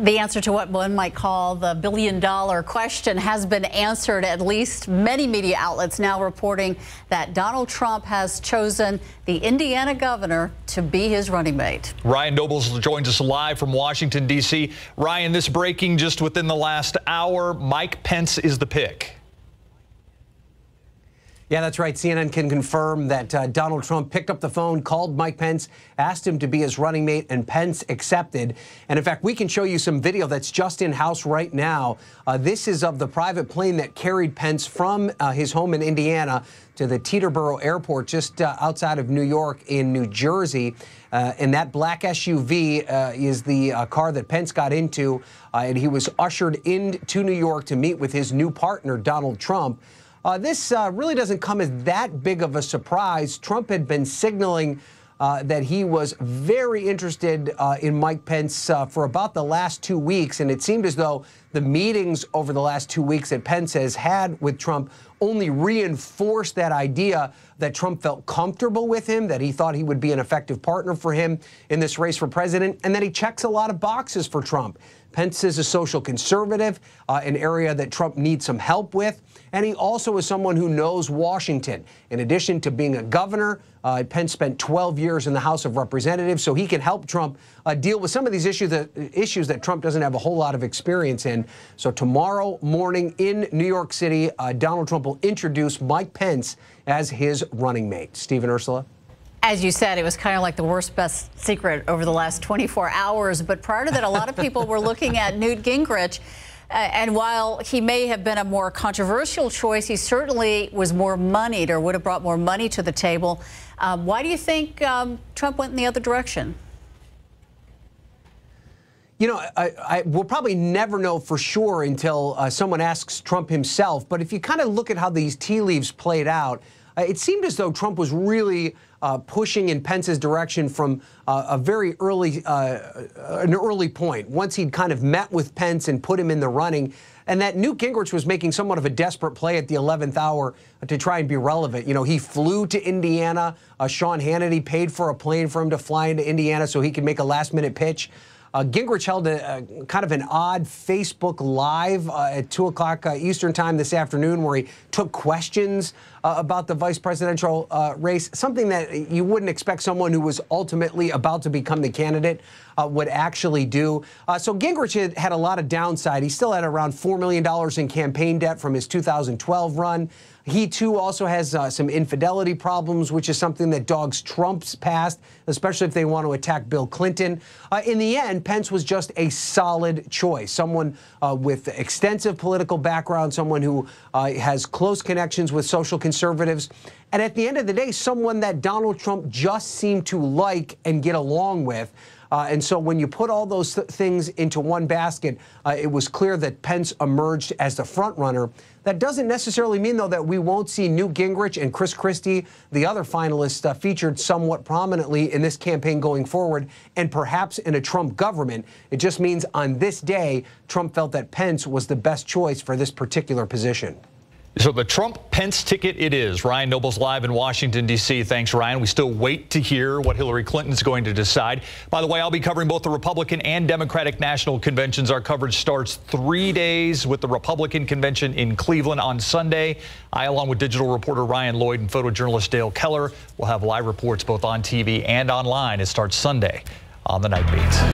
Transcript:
The answer to what one might call the billion-dollar question has been answered. At least many media outlets now reporting that Donald Trump has chosen the Indiana governor to be his running mate. Ryan Nobles joins us live from Washington, D.C. Ryan, this breaking just within the last hour. Mike Pence is the pick. Yeah, that's right. CNN can confirm that Donald Trump picked up the phone, called Mike Pence, asked him to be his running mate, and Pence accepted. And in fact, we can show you some video that's just in-house right now. This is of the private plane that carried Pence from his home in Indiana to the Teterboro Airport just outside of New York in New Jersey. And that black SUV is the car that Pence got into, and he was ushered into New York to meet with his new partner, Donald Trump. This really doesn't come as that big of a surprise. Trump had been signaling that he was very interested in Mike Pence for about the last 2 weeks, and it seemed as though the meetings over the last 2 weeks that Pence has had with Trump only reinforced that idea that Trump felt comfortable with him, that he thought he would be an effective partner for him in this race for president, and that he checks a lot of boxes for Trump. Pence is a social conservative, an area that Trump needs some help with, and he also is someone who knows Washington. In addition to being a governor, Pence spent 12 years in the House of Representatives, so he can help Trump deal with some of these issues that Trump doesn't have a whole lot of experience in. So tomorrow morning in New York City, Donald Trump will introduce Mike Pence as his running mate. Stephen, Ursula? As you said, it was kind of like the worst best secret over the last 24 hours. But prior to that, a lot of people were looking at Newt Gingrich. And while he may have been a more controversial choice, he certainly was more moneyed or would have brought more money to the table. Why do you think Trump went in the other direction? You know, we'll probably never know for sure until someone asks Trump himself. But if you kind of look at how these tea leaves played out, it seemed as though Trump was really pushing in Pence's direction from a very early, an early point. Once he'd kind of met with Pence and put him in the running, and that Newt Gingrich was making somewhat of a desperate play at the 11th hour to try and be relevant. You know, he flew to Indiana. Sean Hannity paid for a plane for him to fly into Indiana so he could make a last-minute pitch. Gingrich held a kind of an odd Facebook Live at 2 o'clock Eastern time this afternoon where he took questions about the vice presidential race, something that you wouldn't expect someone who was ultimately about to become the candidate would actually do. So Gingrich had a lot of downside. He still had around $4 million in campaign debt from his 2012 run. He, too, also has some infidelity problems, which is something that dogs Trump's past, especially if they want to attack Bill Clinton. In the end, Pence was just a solid choice, someone with extensive political background, someone who has close connections with social conservatives, and at the end of the day, someone that Donald Trump just seemed to like and get along with. And so when you put all those things into one basket, it was clear that Pence emerged as the front runner. That doesn't necessarily mean, though, that we won't see Newt Gingrich and Chris Christie, the other finalists, featured somewhat prominently in this campaign going forward, and perhaps in a Trump government. It just means on this day, Trump felt that Pence was the best choice for this particular position. So the Trump-Pence ticket it is. Ryan Nobles live in Washington, D.C. Thanks, Ryan. We still wait to hear what Hillary Clinton's going to decide. By the way, I'll be covering both the Republican and Democratic national conventions. Our coverage starts 3 days with the Republican convention in Cleveland on Sunday. I, along with digital reporter Ryan Lloyd and photojournalist Dale Keller, will have live reports both on TV and online. It starts Sunday on the Night Beats.